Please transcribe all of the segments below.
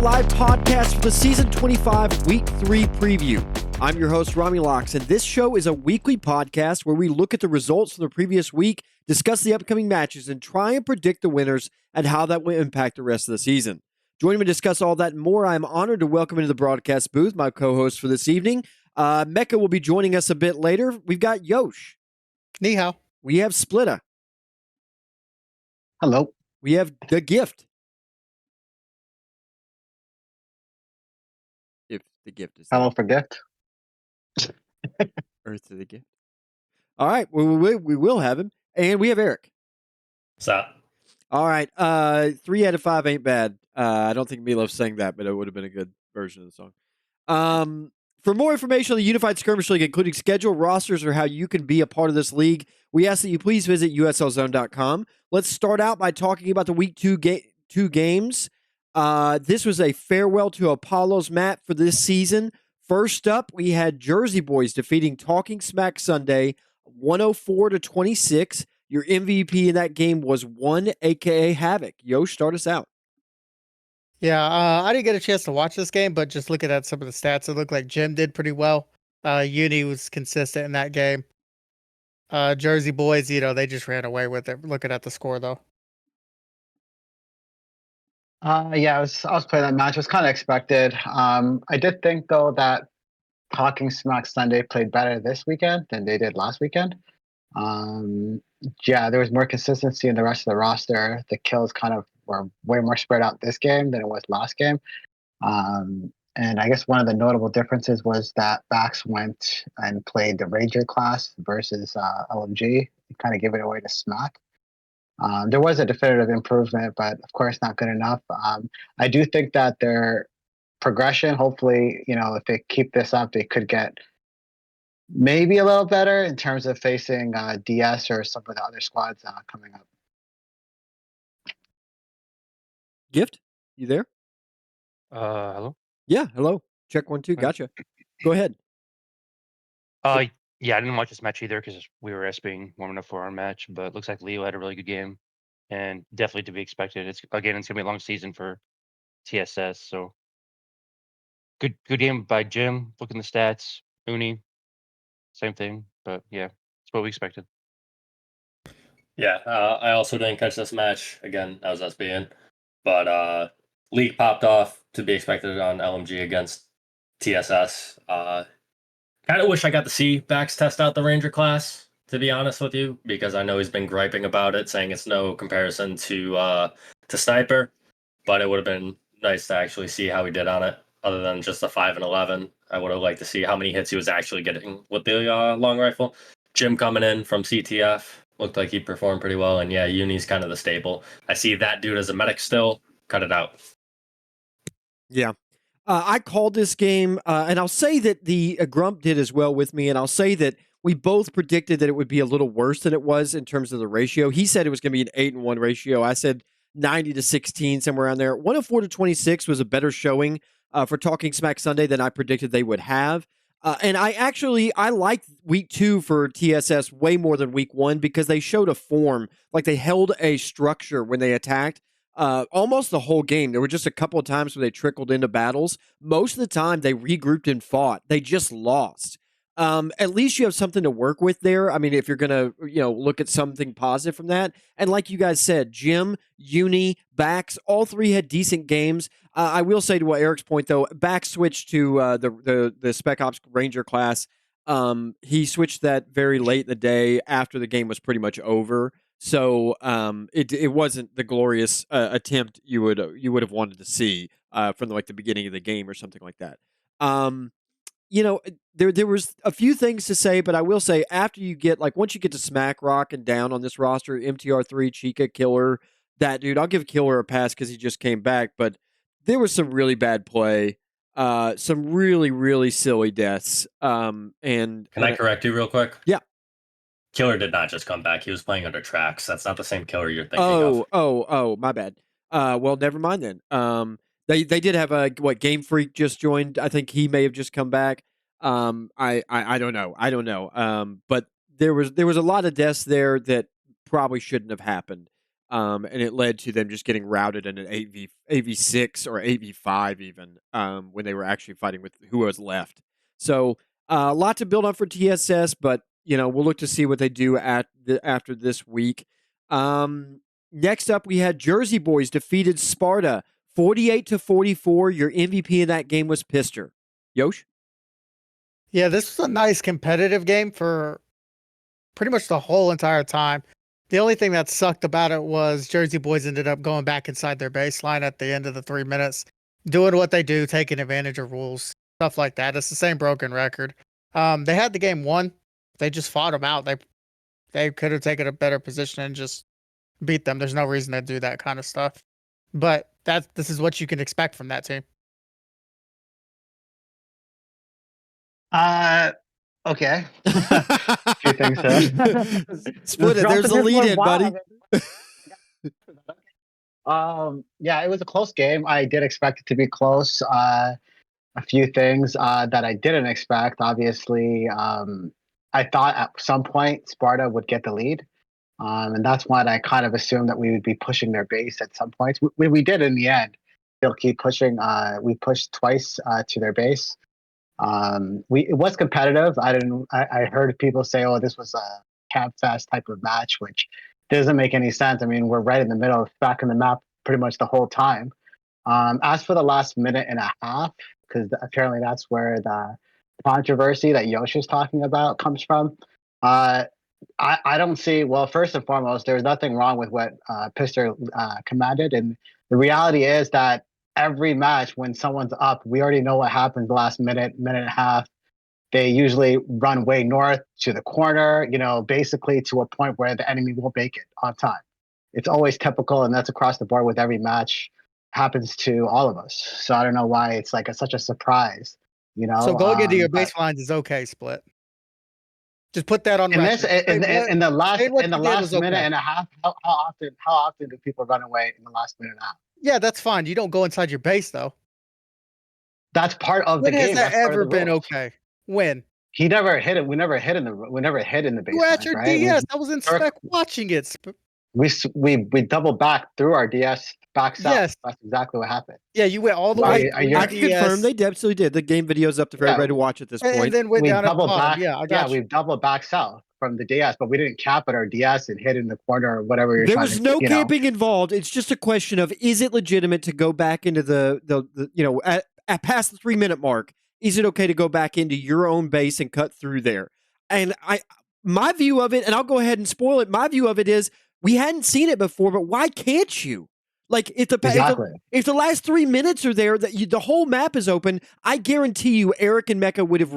live podcast for the Season 25 Week 3 preview. I'm your host, Romulocks, and this show is a weekly podcast where we look at the results from the previous week, discuss the upcoming matches, and try and predict the winners and how that will impact the rest of the season. Joining me to discuss all that and more, I'm honored to welcome into the broadcast booth my co-host for this evening. Mecca will be joining us a bit later. We've got Yosh. Ni hao. We have Splittah. Hello. We have The Gift. If the gift is Hello for gift. Earth to the gift. All right, we will have him. And we have Eric. What's up? All right, 3 out of 5 ain't bad. I don't think Milo sang that, but it would have been a good version of the song. For more information on the Unified Skirmish League, including schedule, rosters, or how you can be a part of this league, we ask that you please visit uslzone.com. Let's start out by talking about the Week 2 games. This was a farewell to Apollo's map for this season. First up, we had Jersey Boys defeating Talking Smack Sunday 104-26. Your MVP in that game was one, aka Havoc. Yosh, start us out. Yeah, I didn't get a chance to watch this game, but just looking at some of the stats, it looked like Jim did pretty well. Uni was consistent in that game. Jersey Boys, they just ran away with it. Looking at the score, though. Yeah, I was playing that match. It was kind of expected. I did think though that Talking Smack Sunday played better this weekend than they did last weekend. Yeah, there was more consistency in the rest of the roster. The kills kind of were way more spread out this game than it was last game. And I guess one of the notable differences was that Bax went and played the Ranger class versus LMG, kind of gave it away to Smack. There was a definitive improvement, but of course not good enough. I do think that their progression, hopefully, if they keep this up, they could get maybe a little better in terms of facing DS or some of the other squads coming up. Gift, you there? Hello? Yeah, hello. Check 1, 2. Gotcha. Go ahead. Yeah, I didn't watch this match either because we were being warming up for our match, but it looks like Leo had a really good game and definitely to be expected. It's going to be a long season for TSS, so good game by Jim. Look in the stats. Uni, same thing, but yeah, it's what we expected. Yeah, I also didn't catch this match. Again, I was SBN. But League popped off to be expected on LMG against TSS. Kind of wish I got to see Bax test out the Ranger class, to be honest with you, because I know he's been griping about it, saying it's no comparison to Sniper. But it would have been nice to actually see how he did on it, other than just the 5 and 11. I would have liked to see how many hits he was actually getting with the long rifle. Jim coming in from CTF looked like he performed pretty well, and yeah, Uni's kind of the staple. I see that dude as a medic still. Cut it out. Yeah. I called this game, and I'll say that the Grump did as well with me, and I'll say that we both predicted that it would be a little worse than it was in terms of the ratio. He said it was going to be an 8-1 ratio. I said 90-16, somewhere around there. 104-26 was a better showing for Talking Smack Sunday than I predicted they would have. And I liked Week 2 for TSS way more than Week 1 because they showed a form, like they held a structure when they attacked. Almost the whole game. There were just a couple of times where they trickled into battles. Most of the time, they regrouped and fought. They just lost. At least you have something to work with there. I mean, if you're going to, look at something positive from that. And like you guys said, Jim, Uni, Bax, all three had decent games. I will say to what Eric's point, though, Bax switched to the Spec Ops Ranger class. He switched that very late in the day after the game was pretty much over. So it wasn't the glorious attempt you would have wanted to see from the beginning of the game or something like that. There was a few things to say, but I will say after you get once you get to Smack Rock and down on this roster, MTR3, Chica, Killer, that dude, I'll give Killer a pass because he just came back, but there was some really bad play, some really, really silly deaths. And Can I correct you real quick? Yeah. Killer did not just come back. He was playing under tracks. That's not the same Killer you're thinking of. Oh, my bad. Well, never mind then. They did have Game Freak just joined. I think he may have just come back. I don't know. But there was a lot of deaths there that probably shouldn't have happened. and it led to them just getting routed in an 8v6 or 8v5 even when they were actually fighting with who was left. So a lot to build on for TSS, but we'll look to see what they do after this week. Next up, we had Jersey Boys defeated Splittah 48-44. Your MVP in that game was Pister. Yosh? Yeah, this was a nice competitive game for pretty much the whole entire time. The only thing that sucked about it was Jersey Boys ended up going back inside their baseline at the end of the 3 minutes, doing what they do, taking advantage of rules, stuff like that. It's the same broken record. They had the game won. They just fought them out. They could have taken a better position and just beat them. There's no reason to do that kind of stuff. But this is what you can expect from that team. Okay. A few things there. Splittah, there's a lead in, buddy. Yeah, it was a close game. I did expect it to be close. A few things that I didn't expect. Obviously, I thought at some point Splittah would get the lead. And that's when I kind of assumed that we would be pushing their base at some points. We did in the end. They'll keep pushing. We pushed twice to their base. It was competitive. I heard people say, "Oh, this was a camp fest type of match," which doesn't make any sense. I mean, we're right in the middle, back in the map, pretty much the whole time. As for the last minute and a half, because apparently that's where the controversy that Yosh is talking about comes from. I don't see. Well, first and foremost, there's nothing wrong with what Pister commanded, and the reality is that every match when someone's up, we already know what happens the last minute and a half. They usually run way north to the corner, basically to a point where the enemy won't make it on time. It's always typical, and that's across the board with every match. Happens to all of us. So I don't know why it's like such a surprise. So going into your baselines is okay, Split. Just put that on record. In the last minute okay. and a half, how often do people run away in the last minute and a half? Yeah, that's fine. You don't go inside your base though. That's part of When the game. When has that ever been okay? When? He never hit it. We never hit in the baseline. You at your right? DS. I was in spec watching it. We double back through our DS back south. Yes. That's exactly what happened. Yeah, you went all the way. I can confirm they absolutely did. The game video's up for everybody to watch at this point. And then went down at the bottom. Yeah, we doubled back south from the DS, but we didn't cap at our DS and hit in the corner or whatever. There was no camping involved. It's just a question of, is it legitimate to go back into the at past the 3 minute mark? Is it okay to go back into your own base and cut through there? And my view of it, and I'll go ahead and spoil it. My view of it is, we hadn't seen it before, but why can't you? Like, if the last 3 minutes are there, the whole map is open, I guarantee you Eric and Mecca would have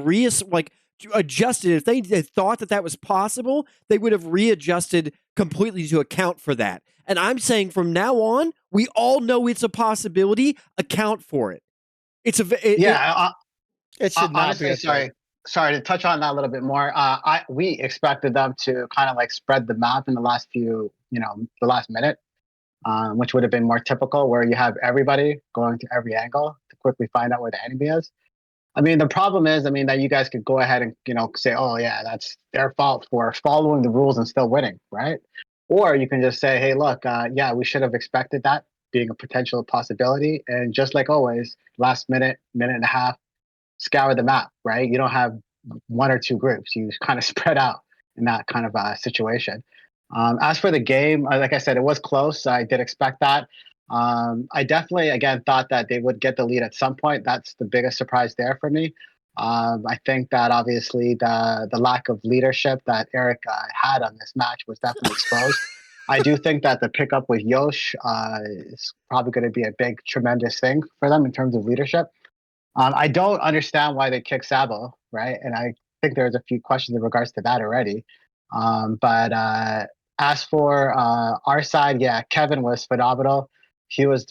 adjusted. If they thought that was possible, they would have readjusted completely to account for that. And I'm saying from now on, we all know it's a possibility. Account for it. It should not honestly, be. Sorry to touch on that a little bit more. We expected them to kind of like spread the map in the last few, the last minute. Which would have been more typical, where you have everybody going to every angle to quickly find out where the enemy is. I mean, the problem is, that you guys could go ahead and, say, oh, yeah, that's their fault for following the rules and still winning, right? Or you can just say, hey, look, yeah, we should have expected that being a potential possibility. And just like always, last minute and a half, scour the map, right? You don't have one or two groups. You kind of spread out in that kind of situation. As for the game, like I said, it was close. I did expect that. I definitely, again, thought that they would get the lead at some point. That's the biggest surprise there for me. I think that obviously the lack of leadership that Eric had on this match was definitely exposed. I do think that the pickup with Yosh is probably going to be a big, tremendous thing for them in terms of leadership. I don't understand why they kicked Sabo, right? And I think there's a few questions in regards to that already. But as for our side, yeah, Kevin was phenomenal. He was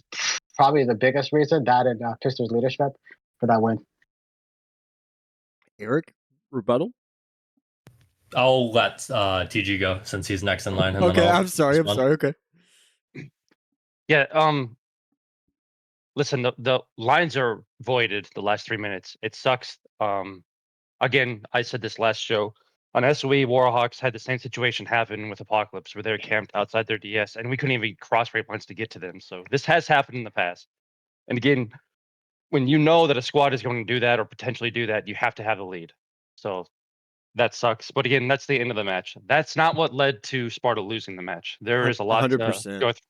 probably the biggest reason, that and Pister's leadership, for that win. Eric, rebuttal? I'll let TG go since he's next in line. And okay, I'm sorry. Okay. Yeah. Listen, the lines are voided the last 3 minutes. It sucks. Again, I said this last show. On SOE, Warhawks had the same situation happen with Apocalypse, where they're camped outside their DS, and we couldn't even cross rate points to get to them. So this has happened in the past. And again, when you know that a squad is going to do that or potentially do that, you have to have the lead. So that sucks. But again, that's the end of the match. That's not what led to Sparta losing the match. There is a lot 100%.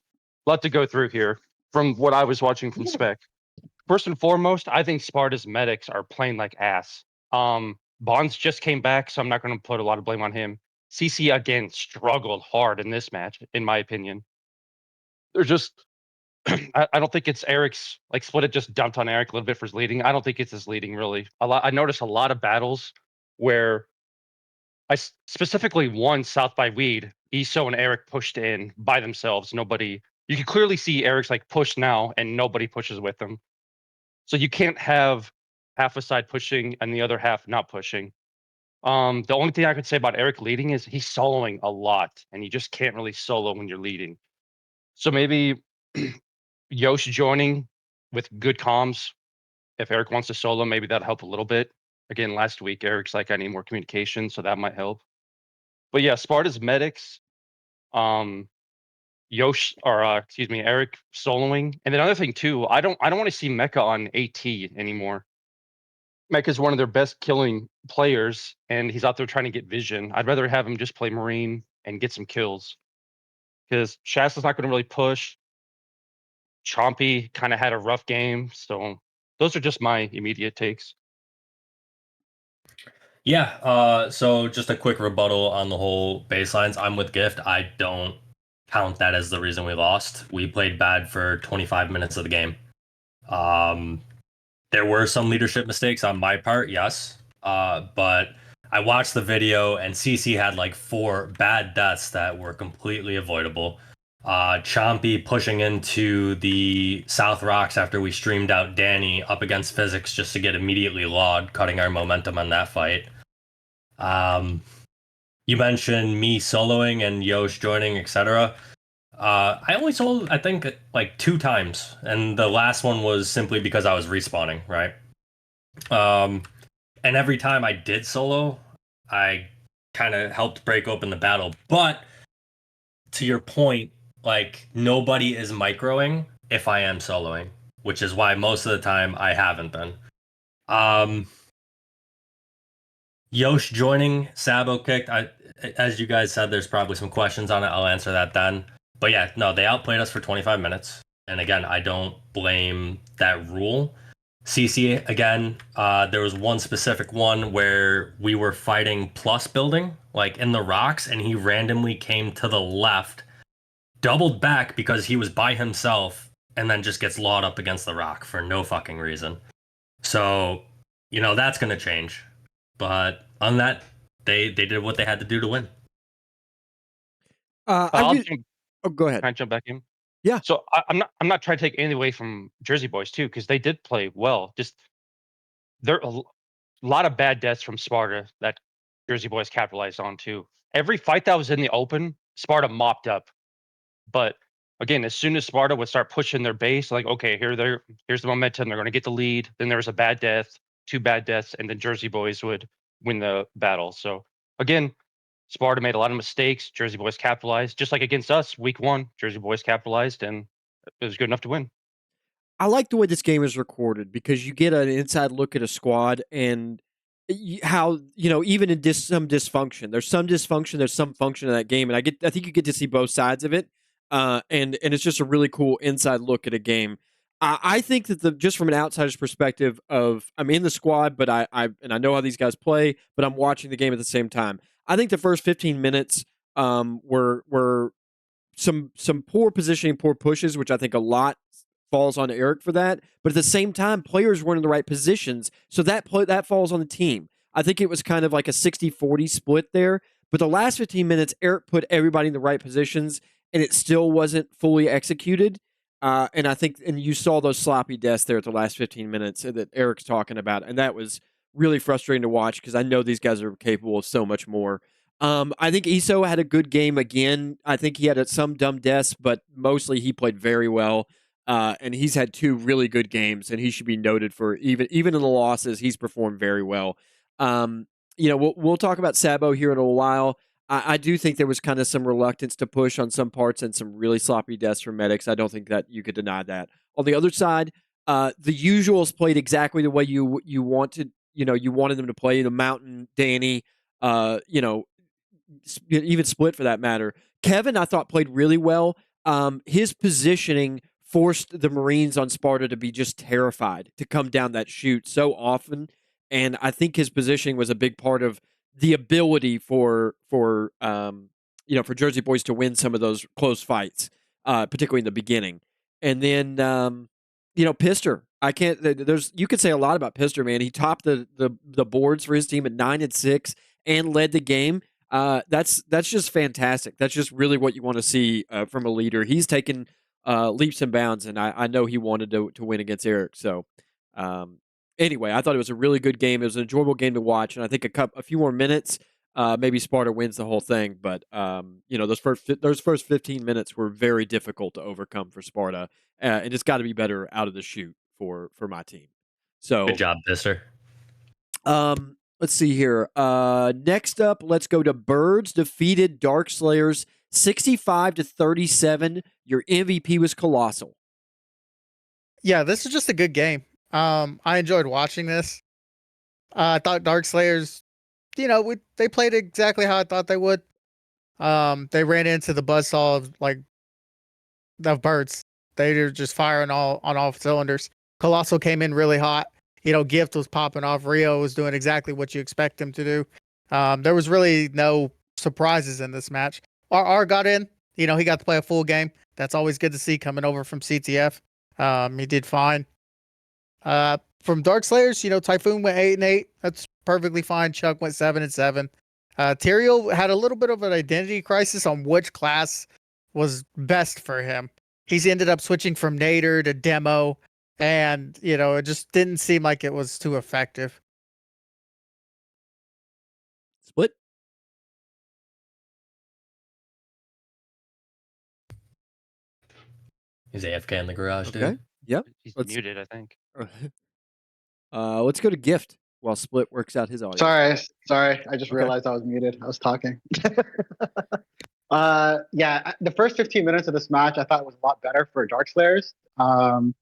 to go through here from what I was watching from Spec. First and foremost, I think Sparta's medics are playing like ass. Bonds just came back, so I'm not going to put a lot of blame on him. CC again struggled hard in this match, in my opinion. They're just, I don't think it's Eric's, like Splittah just dumped on Eric a little bit for his leading. I don't think it's his leading really. I noticed a lot of battles where specifically won South by Weed. Iso and Eric pushed in by themselves. Nobody, you can clearly see Eric's like push now and nobody pushes with them. So you can't have half a side pushing and the other half not pushing. The only thing I could say about Eric leading is he's soloing a lot, and you just can't really solo when you're leading. So maybe Yosh joining with good comms. If Eric wants to solo, maybe that'll help a little bit. Again, last week Eric's like, I need more communication, so that might help. But yeah, Sparta's medics, Yosh or excuse me, Eric soloing, and then another thing too, I don't want to see Mecha on AT anymore. Mecha's one of their best killing players, and he's out there trying to get vision. I'd rather have him just play Marine and get some kills. Because Shasta's not going to really push. Chompy kind of had a rough game. So those are just my immediate takes. Yeah, so just a quick rebuttal on the whole baselines. I'm with Gift. I don't count that as the reason we lost. We played bad for 25 minutes of the game. There were some leadership mistakes on my part, yes. But I watched the video and CC had like 4 bad deaths that were completely avoidable. Chompy pushing into the South Rocks after we streamed out Danny up against Physics just to get immediately logged, cutting our momentum on that fight. You mentioned me soloing and Yosh joining, etc. I only soloed, I think, like 2 times, and the last one was simply because I was respawning, right? And every time I did solo, I kind of helped break open the battle. But to your point, like, nobody is microing if I am soloing, which is why most of the time I haven't been. Yosh joining, Sabo kicked. As you guys said, there's probably some questions on it. I'll answer that then. But yeah, no, they outplayed us for 25 minutes. And again, I don't blame that rule. CC, again, there was one specific one where we were fighting plus building, like in the rocks, and he randomly came to the left, doubled back because he was by himself, and then just gets lawed up against the rock for no fucking reason. So, you know, that's going to change. But on that, they did what they had to do to win. Oh, go ahead. Can I jump back in? Yeah. So I'm not trying to take anything away from Jersey Boys too, because they did play well. Just there are a lot of bad deaths from Sparta that Jersey Boys capitalized on too. Every fight that was in the open, Sparta mopped up. But again, as soon as Sparta would start pushing their base, like, okay, here's the momentum, they're going to get the lead. Then there was a bad death, 2 bad deaths, and then Jersey Boys would win the battle. So again, Sparta made a lot of mistakes. Jersey Boys capitalized, just like against us, week 1. Jersey Boys capitalized, and it was good enough to win. I like the way this game is recorded because you get an inside look at a squad and how, you know, even in some dysfunction, there's some function in that game, and I think you get to see both sides of it, and it's just a really cool inside look at a game. I think that just from an outsider's perspective of I'm in the squad, but I know how these guys play, but I'm watching the game at the same time. I think the first 15 minutes were some poor positioning, poor pushes, which I think a lot falls on Eric for that. But at the same time, players weren't in the right positions, so that falls on the team. I think it was kind of like a 60-40 split there. But the last 15 minutes, Eric put everybody in the right positions, and it still wasn't fully executed. And I think, and you saw those sloppy deaths there at the last 15 minutes that Eric's talking about, and that was really frustrating to watch because I know these guys are capable of so much more. I think Iso had a good game again. I think he had some dumb deaths, but mostly he played very well. And he's had 2 really good games, and he should be noted for even in the losses, he's performed very well. we'll talk about Sabo here in a while. I do think there was kind of some reluctance to push on some parts and some really sloppy deaths from medics. I don't think that you could deny that. On the other side, the usuals played exactly the way you wanted. You wanted them to play. The Mountain, Danny, uh, you know, even Split for that matter. Kevin, I thought played really well. His positioning forced the Marines on Sparta to be just terrified to come down that chute so often, and I think his positioning was a big part of the ability for Jersey Boys to win some of those close fights, particularly in the beginning. And then Pister. I can't. You could say a lot about Pister, man. He topped the boards for his team at 9-6 and led the game. That's just fantastic. That's just really what you want to see from a leader. He's taken leaps and bounds, and I know he wanted to win against Eric. So anyway, I thought it was a really good game. It was an enjoyable game to watch, and I think a few more minutes, maybe Sparta wins the whole thing. But those first 15 minutes were very difficult to overcome for Sparta, and it's got to be better out of the chute for my team. So Good job, Mister. Let's see here. Next up, let's go to Birds defeated Dark Slayers 65-37. Your MVP was Colossal. Yeah, this is just a good game. I enjoyed watching this. I thought Dark Slayers, they played exactly how I thought they would. They ran into the buzzsaw of Birds. They were just firing on all cylinders. Colossal came in really hot. Gift was popping off. Rio was doing exactly what you expect him to do. There was really no surprises in this match. RR got in. He got to play a full game. That's always good to see coming over from CTF. He did fine. From Dark Slayers, Typhoon went 8-8. That's perfectly fine. Chuck went 7-7. Tyrael had a little bit of an identity crisis on which class was best for him. He's ended up switching from Nader to Demo, and it just didn't seem like it was too effective. Split. He's AFK in the garage, Okay. dude. Yep. He's Let's- muted, I think. Let's go to Gift while Split works out his audio. Sorry. I just realized I was muted. I was talking. The first 15 minutes of this match I thought was a lot better for Dark Slayers. And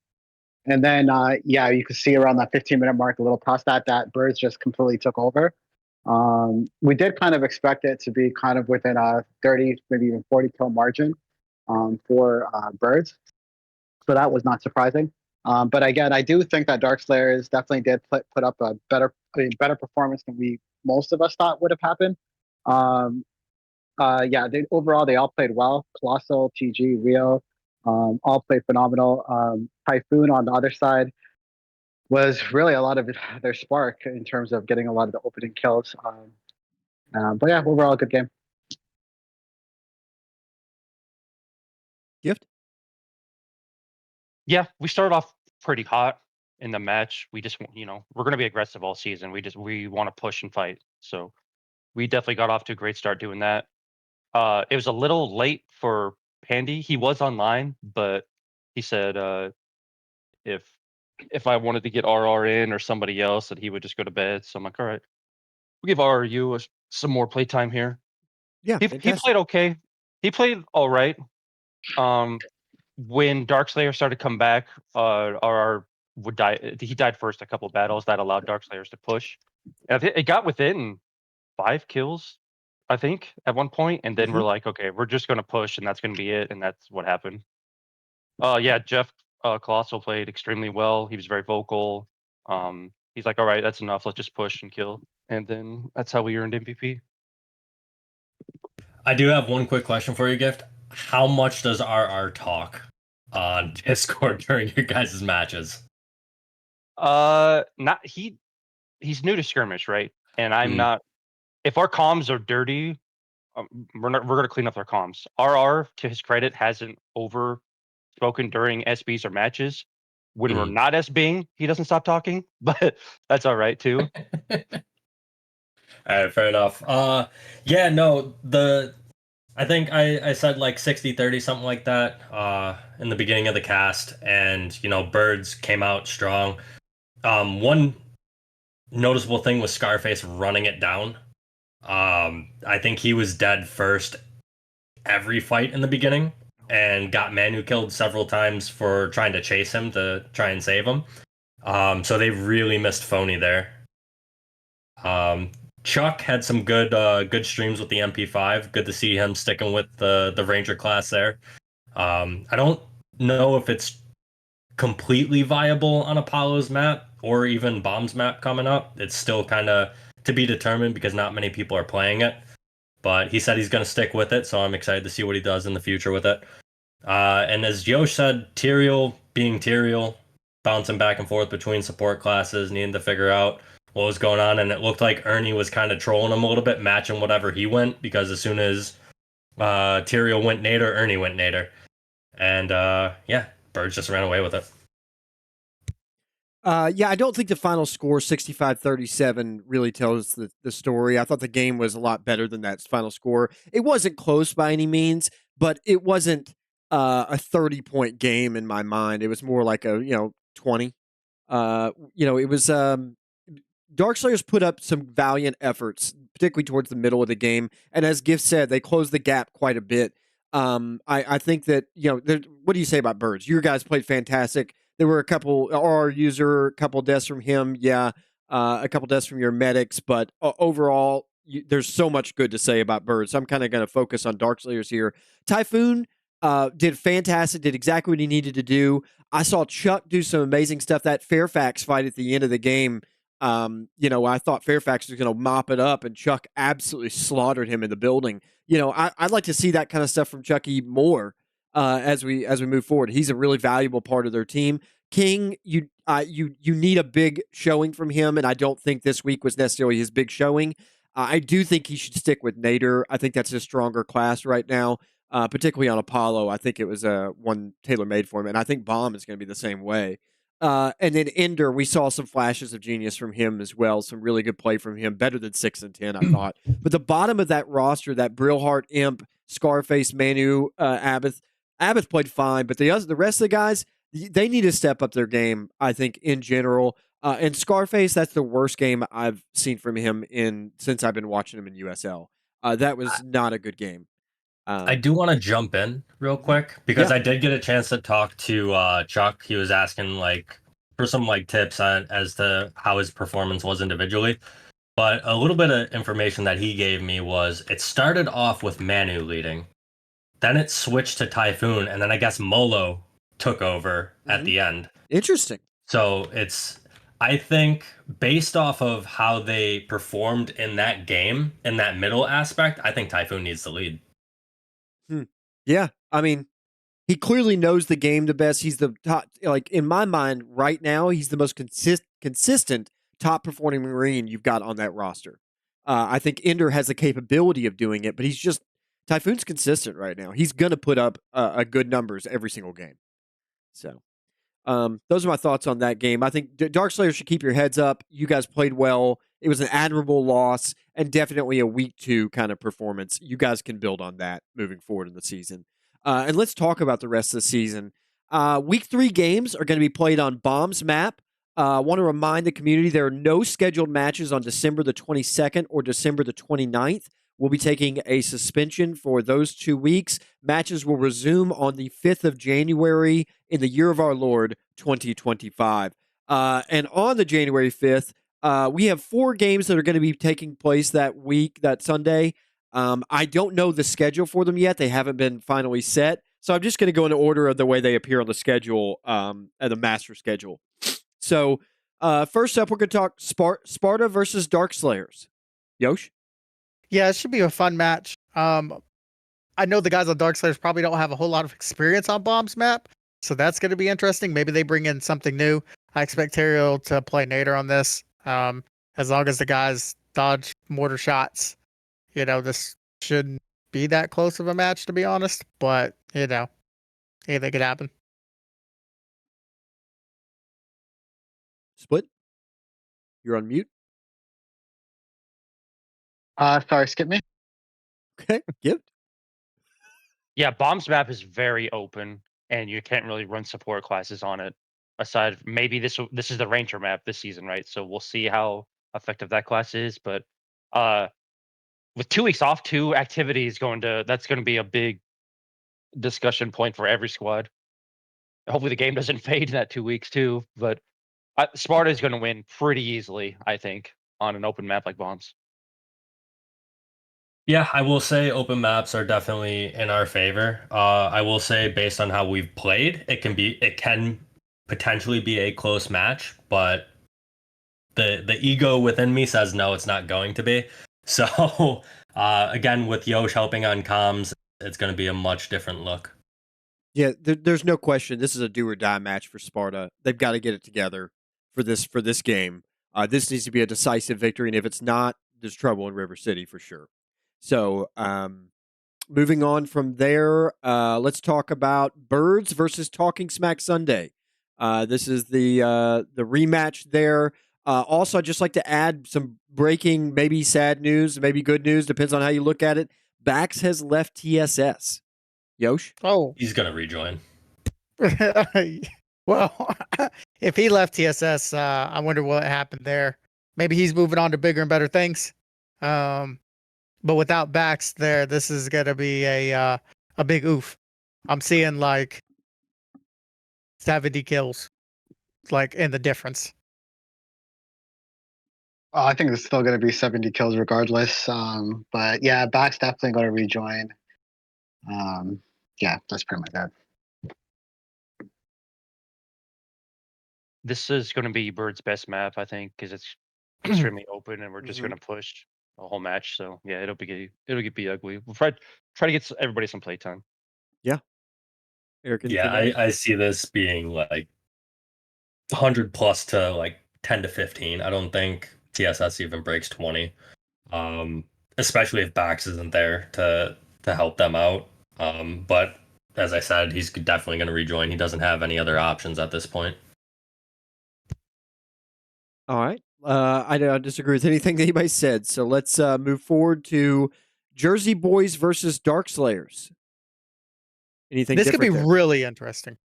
then you could see around that 15-minute mark, a little past that Birds just completely took over. We did kind of expect it to be kind of within a 30, maybe even 40 kill margin for Birds. So that was not surprising. But again, I do think that Dark Slayers definitely did put up a better performance than most of us thought would have happened. Overall they all played well. Colossal, TG, Rio, all played phenomenal. Typhoon on the other side was really a lot of their spark in terms of getting a lot of the opening kills. But yeah, overall a good game. Gift. Yeah, we started off pretty hot in the match. We just, we're going to be aggressive all season. We want to push and fight. So we definitely got off to a great start doing that. It was a little late for Pandy. He was online, but he said if I wanted to get RR in or somebody else, that he would just go to bed. So I'm like, all right, we'll give RRU some more playtime here. Yeah, He played okay. He played all right. When Darkslayer started to come back, RR would die. He died first a couple of battles that allowed Darkslayers to push. And it got within 5 kills, I think, at one point, and then we're like, okay, we're just going to push, and that's going to be it, and that's what happened. Jeff Colossal played extremely well. He was very vocal. He's like, all right, that's enough. Let's just push and kill, and then that's how we earned MVP. I do have one quick question for you, Gift. How much does RR talk on Discord during your guys' matches? He's new to skirmish, right? And I'm not. If our comms are dirty, we're gonna clean up our comms. RR, to his credit, hasn't over spoken during SBs or matches. When we're not SBing, he doesn't stop talking, but that's all right too. All right, fair enough. I think I said like 60-30, something like that, in the beginning of the cast, and Birds came out strong. One noticeable thing was Scarface running it down. I think he was dead first every fight in the beginning and got Manu killed several times for trying to chase him to try and save him. So they really missed Phony there. Chuck had some good streams with the MP5. Good to see him sticking with the Ranger class there. I don't know if it's completely viable on Apollo's map or even Bomb's map coming up. It's still kind of to be determined because not many people are playing it. But he said he's going to stick with it, so I'm excited to see what he does in the future with it. And as Yosh said, Tyrael being Tyrael, bouncing back and forth between support classes, needing to figure out what was going on. And it looked like Ernie was kind of trolling him a little bit, matching whatever he went, because as soon as Tyrael went Nader, Ernie went Nader. And yeah, Birds just ran away with it. Yeah, I don't think the final score, 65-37, really tells the story. I thought the game was a lot better than that final score. It wasn't close by any means, but it wasn't a 30-point game in my mind. It was more like a 20. It was Darkslayers put up some valiant efforts, particularly towards the middle of the game, and as Gift said, they closed the gap quite a bit. I think that what do you say about Birds? Your guys played fantastic. There were a couple RR user, a couple deaths from him, a couple deaths from your medics, but overall, there's so much good to say about Birds. So I'm kind of going to focus on Darkslayers here. Typhoon did fantastic, did exactly what he needed to do. I saw Chuck do some amazing stuff. That Fairfax fight at the end of the game, I thought Fairfax was going to mop it up, and Chuck absolutely slaughtered him in the building. I'd like to see that kind of stuff from Chucky more as we move forward. He's a really valuable part of their team. King, you need a big showing from him, and I don't think this week was necessarily his big showing. I do think he should stick with Nader. I think that's a stronger class right now, particularly on Apollo. I think it was one tailor-made for him, and I think Bomb is going to be the same way. And then Ender, we saw some flashes of genius from him as well. Some really good play from him. Better than 6 and 10, I thought. But the bottom of that roster, that Brillheart, Imp, Scarface, Manu, Abath played fine. But the rest of the guys, they need to step up their game, I think, in general. And Scarface, that's the worst game I've seen from him since I've been watching him in USL. That was not a good game. I do want to jump in real quick because I did get a chance to talk to Chuck. He was asking for some tips as to how his performance was individually. But a little bit of information that he gave me was it started off with Manu leading, then it switched to Typhoon, and then I guess Molo took over at the end. Interesting. So I think based off of how they performed in that game, in that middle aspect, I think Typhoon needs the lead. Yeah, I mean, he clearly knows the game the best. He's the top, in my mind right now, he's the most consistent top performing Marine you've got on that roster. I think Ender has the capability of doing it, but Typhoon's consistent right now. He's going to put up a good numbers every single game. So those are my thoughts on that game. I think Darkslayer should keep your heads up. You guys played well. It was an admirable loss and definitely a week 2 kind of performance. You guys can build on that moving forward in the season. And let's talk about the rest of the season. Week 3 games are going to be played on Bomb's map. I want to remind the community there are no scheduled matches on December the 22nd or December the 29th. We'll be taking a suspension for those 2 weeks. Matches will resume on the 5th of January in the year of our Lord, 2025. And on the January 5th, we have 4 games that are going to be taking place that week, that Sunday. I don't know the schedule for them yet. They haven't been finally set. So I'm just going to go in order of the way they appear on the schedule, the master schedule. So first up, we're going to talk Splittah versus Darkslayers. Yosh? Yeah, it should be a fun match. I know the guys on Darkslayers probably don't have a whole lot of experience on Bomb's map, so that's going to be interesting. Maybe they bring in something new. I expect Tyrael to play Nader on this. As long as the guys dodge mortar shots, this shouldn't be that close of a match, to be honest. But, anything could happen. Split? You're on mute? Sorry, skip me. Okay, Gift. Yeah, Bomb's map is very open, and you can't really run support classes on it. Aside, maybe this is the Ranger map this season, right? So we'll see how effective that class is. But with 2 weeks off, 2 activities that's going to be a big discussion point for every squad. Hopefully the game doesn't fade in that 2 weeks too. But Sparta is going to win pretty easily, I think, on an open map like Bombs. Yeah, I will say open maps are definitely in our favor. I will say based on how we've played, it can potentially be a close match, but the ego within me says no, it's not going to be. So again, with Yosh helping on comms, it's going to be a much different look. Yeah, there's no question. This is a do or die match for Sparta. They've got to get it together for this game. This needs to be a decisive victory, and if it's not, there's trouble in River City for sure. So, moving on from there, let's talk about Birds versus Talking Smack Sunday. This is the rematch there. Also, I'd just like to add some breaking, maybe sad news, maybe good news, depends on how you look at it. Bax has left TSS. Yosh? Oh, He's going to rejoin. well, if he left TSS, I wonder what happened there. Maybe he's moving on to bigger and better things. But without backs there, this is gonna be a big oof. I'm seeing like 70 kills, like in the difference. I think it's still going to be 70 kills regardless. But yeah, Back's definitely going to rejoin. Yeah, that's pretty much it. This is going to be Bird's best map, I think, because it's extremely open, and we're just Mhm. going to push a whole match. So yeah, it'll be ugly. We'll try to get everybody some playtime. Eric, Yeah, anything else? I see this being like 100 plus to like 10 to 15. I don't think TSS even breaks 20. Especially if Bax isn't there to help them out. But as I said, he's definitely going to rejoin. He doesn't have any other options at this point. All right. I don't disagree with anything that anybody said. So let's move forward to Jersey Boys versus Dark Slayers. Anything This could be different there? really interesting.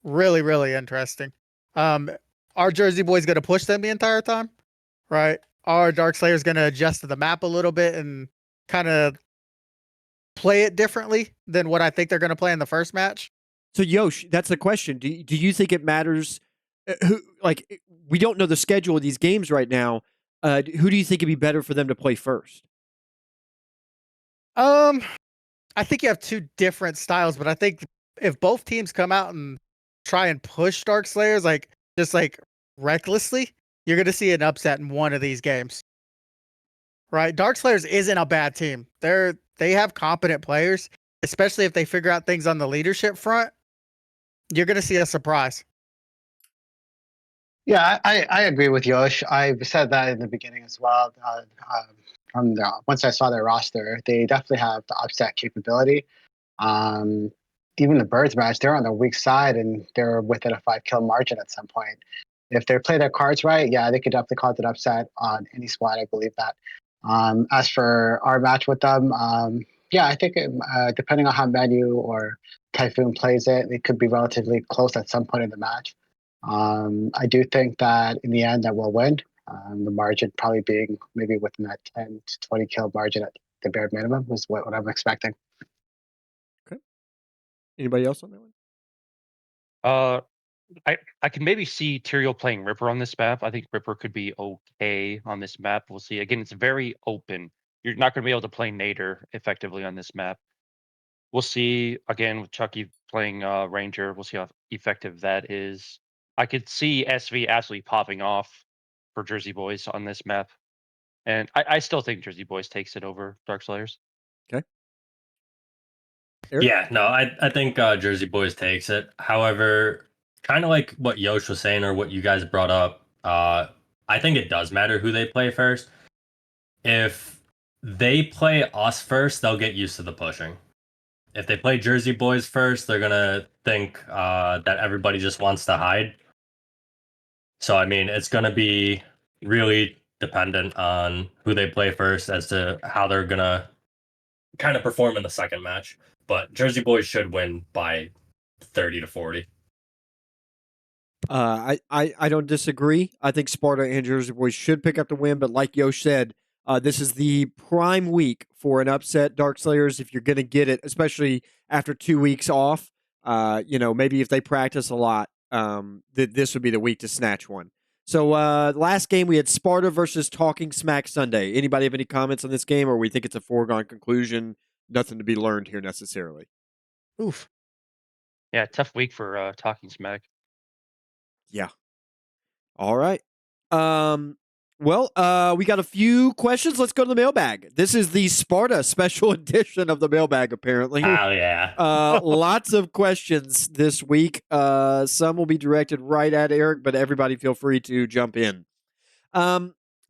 Really, really interesting. Are Jersey Boys gonna push them the entire time? Right? Are Dark Slayers gonna adjust to the map a little bit and kind of play it differently than what I think they're gonna play in the first match? So Yosh, that's the question. Do you think it matters? We don't know the schedule of these games right now. Who do you think would be better for them to play first? I think you have two different styles, but I think if both teams come out and try and push Dark Slayers like just like recklessly, you're gonna see an upset in one of these games. Right? Dark Slayers isn't a bad team. They have competent players, especially if they figure out things on the leadership front. You're gonna see a surprise. Yeah, I agree with Yosh. I said that in the beginning as well. Once I saw their roster, they definitely have the upset capability. Um, Even the Birds match, they're on the weak side and they're within a 5 kill margin at some point. If they play their cards right, yeah, they could definitely cause an upset on any squad. I believe that. As for our match with them, yeah, I think depending on how Menu or Typhoon plays it, it could be relatively close at some point in the match. I do think that in the end that we'll win. The margin probably being maybe within that 10 to 20 kill margin at the bare minimum is what I'm expecting. Okay. Anybody else on that one? Uh, I can maybe see Tyrael playing Ripper on this map. I think Ripper could be okay on this map. We'll see. Again, it's very open. You're not going to be able to play Nader effectively on this map. We'll see. Again, with Chucky playing Ranger, we'll see how effective that is. I could see SV absolutely popping off for Jersey Boys on this map. And I still think Jersey Boys takes it over Dark Slayers. Okay. Eric? Yeah, no, I think Jersey Boys takes it. However, kind of like what Yosh was saying or what you guys brought up, I think it does matter who they play first. If they play us first, they'll get used to the pushing. If they play Jersey Boys first, they're gonna think that everybody just wants to hide. So I mean, it's gonna be really dependent on who they play first as to how they're gonna kind of perform in the second match. But Jersey Boys should win by 30 to 40. I don't disagree. I think Sparta and Jersey Boys should pick up the win, but like Yosh said, this is the prime week for an upset, Dark Slayers. If you're going to get it, especially after 2 weeks off, maybe if they practice a lot, this would be the week to snatch one. So last game we had Sparta versus Talking Smack Sunday. Anybody have any comments on this game, or we think it's a foregone conclusion? Nothing to be learned here necessarily. Oof. Yeah, tough week for Talking Smack. Yeah. All right. We got a few questions. Let's go to the mailbag. This is the Sparta special edition of the mailbag, apparently. Oh, yeah. Lots of questions this week. Some will be directed right at Eric, but everybody feel free to jump in.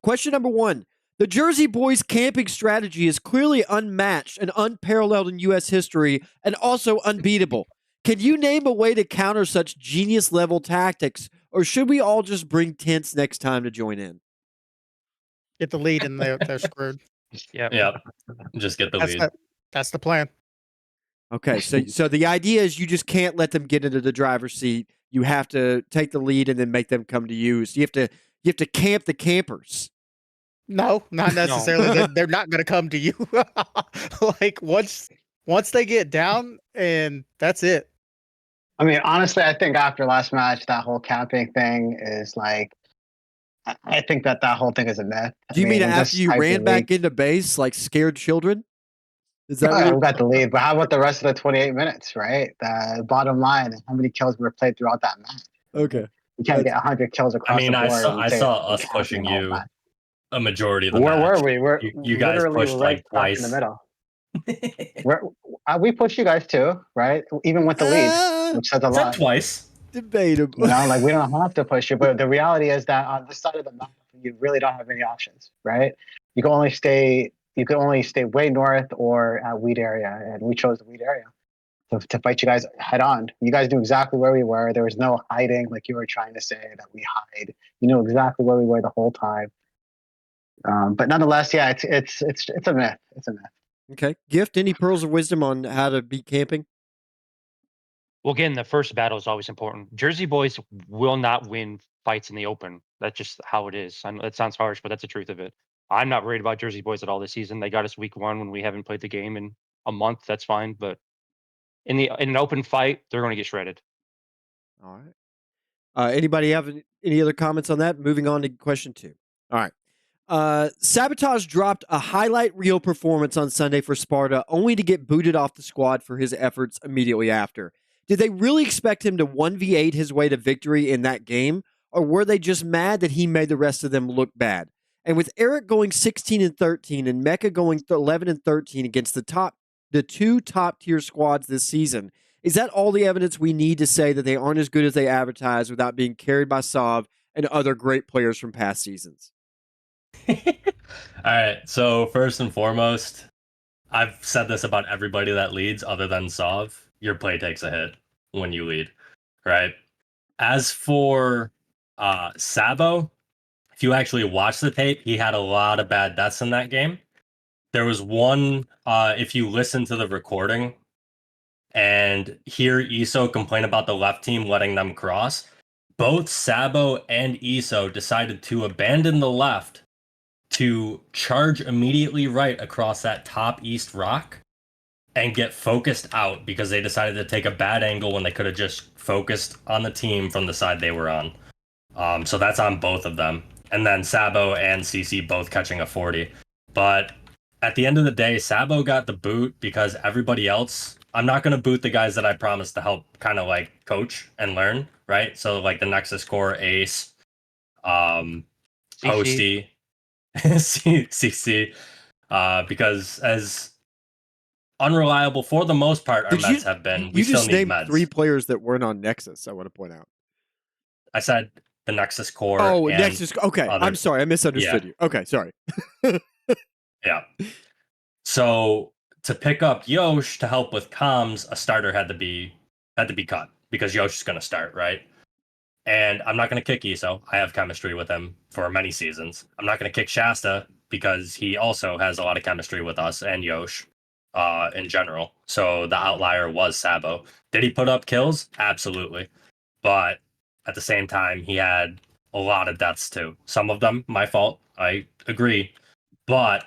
Question number 1. The Jersey Boys camping strategy is clearly unmatched and unparalleled in U.S. history and also unbeatable. Can you name a way to counter such genius-level tactics, or should we all just bring tents next time to join in? Get the lead and they're screwed. Yep. Just get the lead. That's the plan. Okay, so the idea is you just can't let them get into the driver's seat. You have to take the lead and then make them come to you. So you have to camp the campers. No, not necessarily. They're not going to come to you. Like once they get down, and that's it. I mean, honestly, I think after last match, that whole camping thing is like, I think that whole thing is a myth. Do you mean after you ran back into base like scared children? Is that we got the lead, but how about the rest of the 28 minutes, right? The bottom line, how many kills were played throughout that match? Okay. You can't get 100 kills across the board. I saw us pushing you a majority of the match. Where were we? You guys pushed like twice. In the middle. We pushed you guys too, right? Even with the lead, which says a lot. Twice. Debatable. We don't have to push you, but the reality is that on this side of the map, you really don't have any options, right? You can only stay way north or at wheat area, and we chose the wheat area to fight you guys head on. You guys knew exactly where we were. There was no hiding, like you were trying to say that we hide. You knew exactly where we were the whole time. But nonetheless, yeah, it's a myth. It's a myth. Okay. Gift, any pearls of wisdom on how to beat camping? Well, again, the first battle is always important. Jersey Boys will not win fights in the open. That's just how it is. I know that sounds harsh, but that's the truth of it. I'm not worried about Jersey Boys at all this season. They got us week 1 when we haven't played the game in a month. That's fine. But in an open fight, they're going to get shredded. All right. Anybody have any other comments on that? Moving on to question 2. All right. Sabotage dropped a highlight reel performance on Sunday for Sparta, only to get booted off the squad for his efforts immediately after. Did they really expect him to 1v8 his way to victory in that game, or were they just mad that he made the rest of them look bad? And with Eric going 16-13 and Mecca going 11-13 against the 2 top-tier squads this season, is that all the evidence we need to say that they aren't as good as they advertise without being carried by Sav and other great players from past seasons? All right. So first and foremost, I've said this about everybody that leads other than Sav. Your play takes a hit when you lead, right? As for Sabo, if you actually watch the tape, he had a lot of bad deaths in that game. There was one, if you listen to the recording and hear Iso complain about the left team letting them cross, both Sabo and Iso decided to abandon the left to charge immediately right across that top east rock and get focused out because they decided to take a bad angle when they could have just focused on the team from the side they were on. So that's on both of them. And then Sabo and CC both catching a 40. But at the end of the day, Sabo got the boot because everybody else, I'm not going to boot the guys that I promised to help kind of like coach and learn, right? So like the Nexus Core, Ace, Posty, CC, because as unreliable for the most part our meds have been, we still need meds. 3 players that weren't on Nexus, I want to point out. I said the Nexus Core. Oh, Nexus. Okay, I'm sorry, I misunderstood you. Okay, sorry. Yeah. So to pick up Yosh to help with comms, a starter had to be cut because Yosh is going to start, right? And I'm not going to kick Iso. I have chemistry with him for many seasons. I'm not going to kick Shasta because he also has a lot of chemistry with us and Yosh in general. So the outlier was Sabo. Did he put up kills? Absolutely. But at the same time, he had a lot of deaths too. Some of them my fault. I agree, but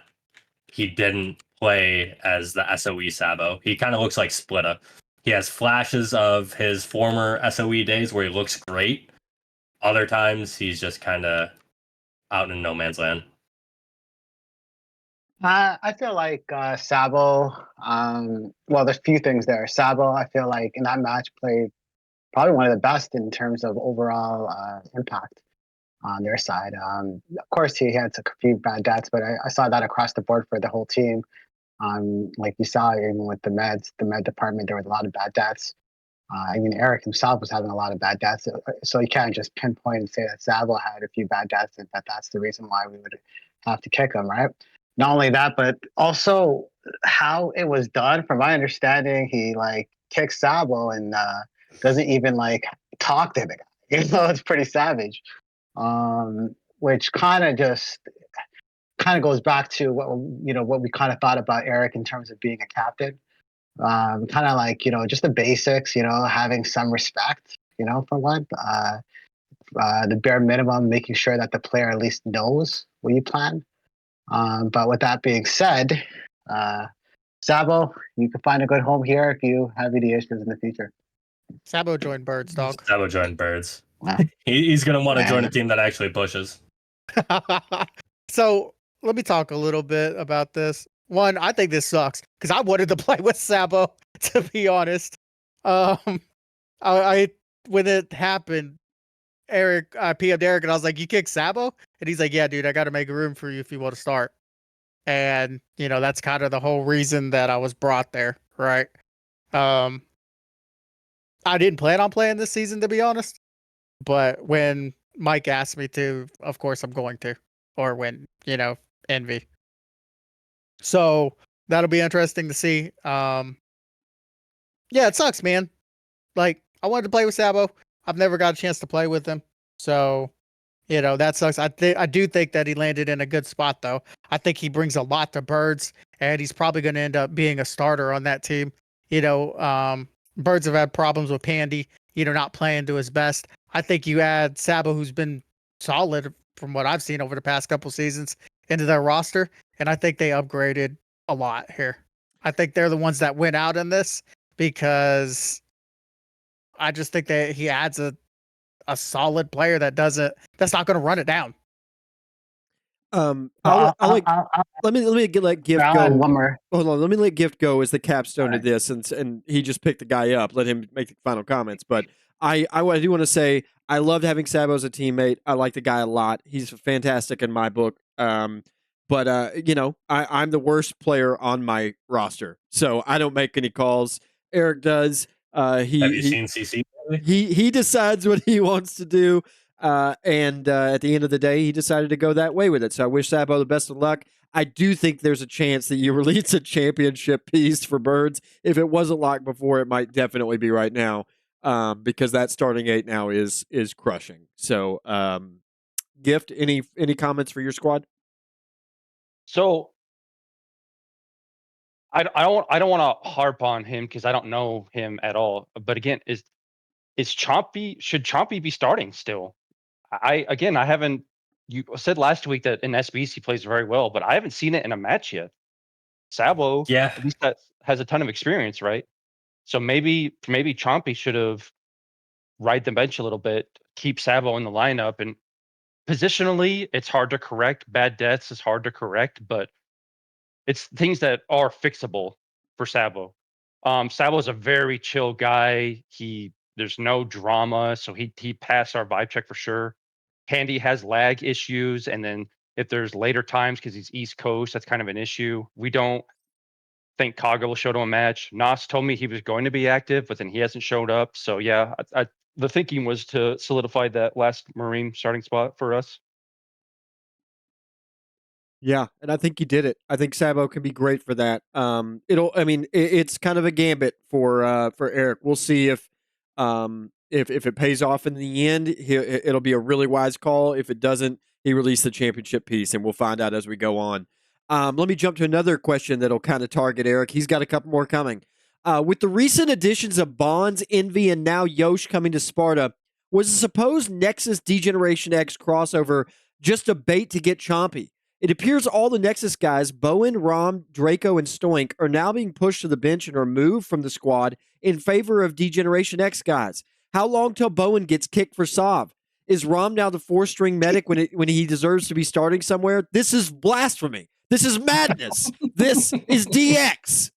he didn't play as the SOE Sabo. He kind of looks like Splittah. He has flashes of his former SOE days where he looks great. Other times he's just kind of out in no man's land. I feel like Sabo. Well, there's a few things there. Sabo, I feel like in that match played probably one of the best in terms of overall impact on their side. Of course, he had a few bad deaths, but I saw that across the board for the whole team. Like you saw, even with the med department, there was a lot of bad deaths. Even Eric himself was having a lot of bad deaths. So you can't just pinpoint and say that Sabo had a few bad deaths and that's the reason why we would have to kick him, right? Not only that, but also how it was done. From my understanding, he like kicks Sabo and doesn't even like talk to the guy. It's pretty savage. Which kind of goes back to what we kind of thought about Eric in terms of being a captain. Kind of like just the basics, having some respect, for one. The bare minimum, making sure that the player at least knows what you plan. But with that being said, Sabo, you can find a good home here if you have any issues in the future. Sabo joined Birds, dog. Sabo joined Birds. Wow. He's going to want to join a Man. team that actually pushes. So let me talk a little bit about this. One, I think this sucks because I wanted to play with Sabo, to be honest. I when it happened, I PM'd Eric and I was like, "You kick Sabo?" And he's like, "Yeah, dude, I got to make room for you if you want to start." And that's kind of the whole reason that I was brought there, right? I didn't plan on playing this season, to be honest. But when Mike asked me to, of course I'm going to. Or when, Envy. So that'll be interesting to see. Yeah, it sucks, man. Like, I wanted to play with Sabo. I've never got a chance to play with him. So, that sucks. I do think that he landed in a good spot, though. I think he brings a lot to Birds, and he's probably going to end up being a starter on that team. Birds have had problems with Pandy, not playing to his best. I think you add Sabo, who's been solid from what I've seen over the past couple seasons, into their roster, and I think they upgraded a lot here. I think they're the ones that went out in this because I just think that he adds a solid player that's not going to run it down. Let me let Gift I'll go. add one more. Hold on, let me let Gift go as the capstone All of this, and he just picked the guy up. Let him make the final comments. But I do want to say I loved having Sabo as a teammate. I like the guy a lot. He's fantastic in my book. But I'm the worst player on my roster, so I don't make any calls. Eric does. Have you seen CC? He decides what he wants to do. And at the end of the day, he decided to go that way with it. So I wish Sabo the best of luck. I do think there's a chance that you release a championship piece for Birds. If it wasn't locked before, it might definitely be right now, because that starting 8 now is crushing. So, Gift, any comments for your squad? So I don't want to harp on him because I don't know him at all. But again, should Chompy be starting still? I haven't. You said last week that in SBs he plays very well, but I haven't seen it in a match yet. Sabo, Yeah. at least that has a ton of experience, right? So maybe Chompy should have ride the bench a little bit, keep Sabo in the lineup, and positionally, it's hard to correct. Bad deaths is hard to correct, but it's things that are fixable for Sabo. Sabo is a very chill guy. There's no drama, so he passed our vibe check for sure. Handy has lag issues, and then if there's later times because he's East Coast, that's kind of an issue. We don't think Kaga will show to a match. Nas told me he was going to be active, but then he hasn't showed up. So yeah, the thinking was to solidify that last Marine starting spot for us. Yeah, and I think you did it. I think Sabo can be great for that. It's kind of a gambit for Eric. We'll see if it pays off in the end. It'll be a really wise call. If it doesn't, he released the championship piece, and we'll find out as we go on. Let me jump to another question that'll kind of target Eric. He's got a couple more coming. With the recent additions of Bonds, Envy, and now Yosh coming to Sparta, Was a supposed Nexus Degeneration X crossover just a bait to get chompy? It appears all the Nexus guys, Bowen, Rom, Draco, and Stoink, are now being pushed to the bench and removed from the squad in favor of Degeneration X guys. How long till Bowen gets kicked for Sov? Is Rom now the 4-string medic when he deserves to be starting somewhere? This is blasphemy. This is madness. This is DX.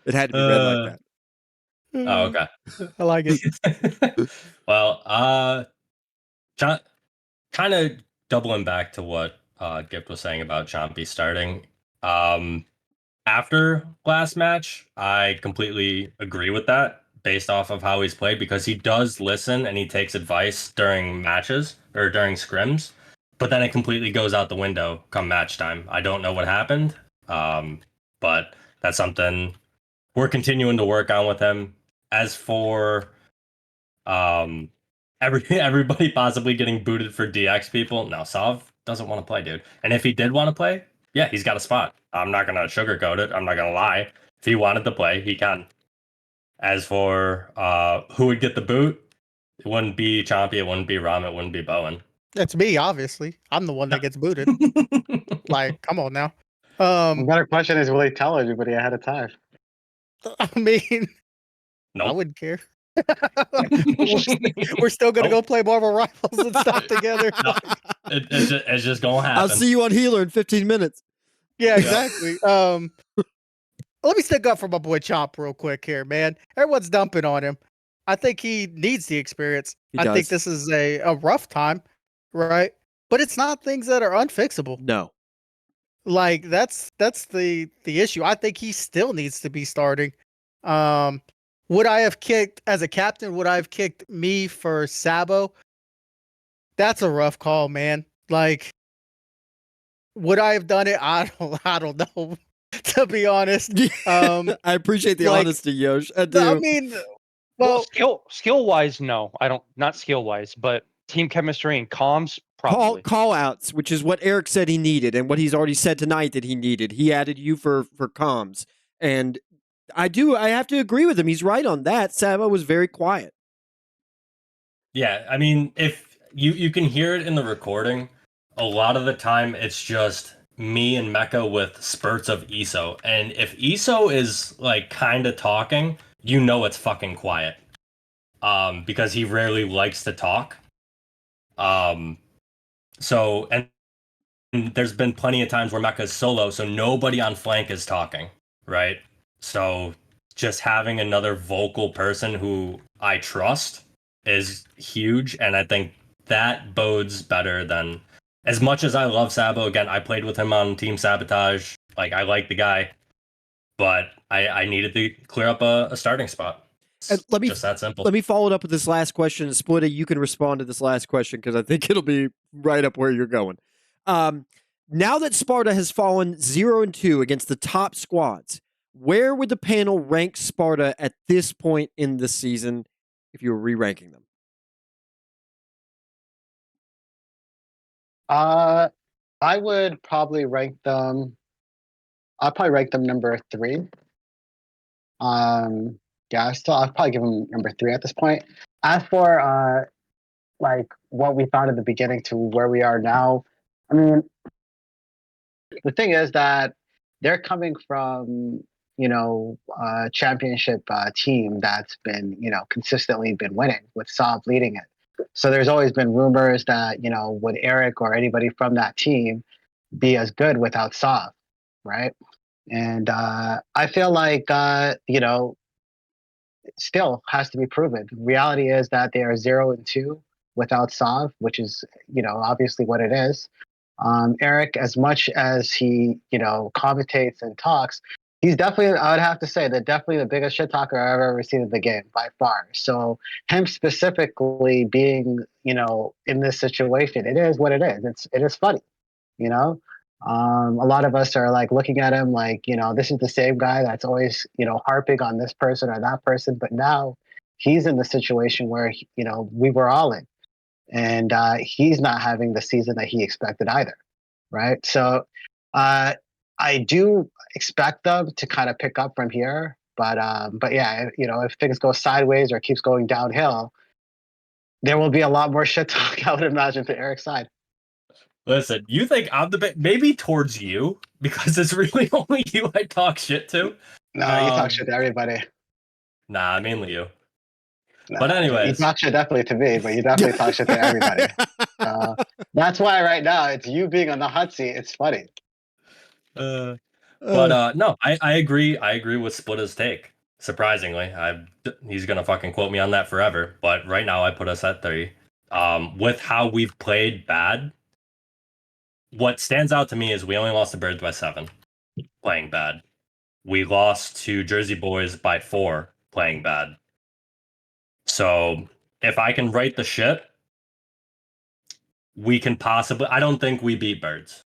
It had to be read like that. Oh, okay. I like it. Well, kind of doubling back to what Gift was saying about Chompy starting. After last match, I completely agree with that based off of how he's played, because he does listen and he takes advice during matches or during scrims, but then it completely goes out the window come match time. I don't know what happened, but that's something we're continuing to work on with him. As for everybody possibly getting booted for DX people, no, Sov doesn't want to play, dude. And if he did want to play, yeah, he's got a spot. I'm not gonna sugarcoat it. I'm not gonna lie. If he wanted to play, he can. As for who would get the boot, it wouldn't be Chompy, it wouldn't be Rom, it wouldn't be Bowen. That's me, obviously. I'm the one that gets booted. Like, come on now. The better question is, will he tell everybody ahead of time? I mean, Nope. I wouldn't care. We're still gonna go play Marvel Rivals and stuff together. No, it's just gonna happen. I'll see you on Healer in 15 minutes. Yeah, exactly. Let me stick up for my boy Chomp real quick here, man. Everyone's dumping on him. I think he needs the experience. He I does. think this is a rough time, right? But it's not things that are unfixable. No. Like that's the issue. I think he still needs to be starting. Would I have kicked as a captain? Would I have kicked me for Sabo? That's a rough call, man. Like, would I have done it? I don't know. To be honest, I appreciate the like, honesty, Yosh. I do. I mean, Well, well, skill wise, no, I don't. Not skill wise, but team chemistry and comms, probably. Call outs, which is what Eric said he needed, and what he's already said tonight that he needed. He added you for comms, and I have to agree with him. He's right on that. Sabo was very quiet. Yeah, I mean, if you can hear it in the recording, a lot of the time it's just me and Mecca with spurts of ESO. And if ESO is like kind of talking, you know it's fucking quiet. Because he rarely likes to talk. So and there's been plenty of times where Mecca's solo, so nobody on flank is talking, right? So just having another vocal person who I trust is huge, and I think that bodes better than, as much as I love Sabo. Again, I played with him on Team Sabotage. Like, I like the guy, but I needed to clear up a starting spot. And Just that simple. Let me follow it up with this last question. Splittah, you can respond to this last question because I think it'll be right up where you're going. Now that Sparta has fallen 0-2 against the top squads, where would the panel rank Sparta at this point in the season if you were re-ranking them? I would probably rank them. I'll probably rank them number 3. Yeah, I'll probably give them number 3 at this point. As for like what we thought at the beginning to where we are now, I mean, the thing is that they're coming from a championship team that's been consistently been winning with Saab leading it. So there's always been rumors that would Eric or anybody from that team be as good without Saab, right? And I feel like still has to be proven. The reality is that they are 0-2 without Sav, which is obviously what it is. Eric, as much as he commentates and talks, he's definitely, I would have to say, that definitely the biggest shit talker I've ever seen in the game by far. So him specifically being in this situation, it is what it is. It is funny, you know. A lot of us are like looking at him like, this is the same guy that's always, harping on this person or that person. But now he's in the situation where, we were all in. And he's not having the season that he expected either. Right. So I do expect them to kind of pick up from here. But yeah, if things go sideways or keeps going downhill, there will be a lot more shit talk, I would imagine, to Eric's side. Listen, you think I'm the maybe towards you because it's really only you I talk shit to. No, you talk shit to everybody. Nah, mainly you. No, But you anyways, talk shit definitely to me, but you definitely talk shit to everybody. That's why right now it's you being on the hot seat. It's funny. but no, I agree. I agree with Splittah's take. Surprisingly, he's gonna fucking quote me on that forever. But right now, I put us at 3. With how we've played bad, what stands out to me is we only lost the Birds by 7, playing bad. We lost to Jersey Boys by 4, playing bad. So if I can right the ship, we can possibly. I don't think we beat Birds.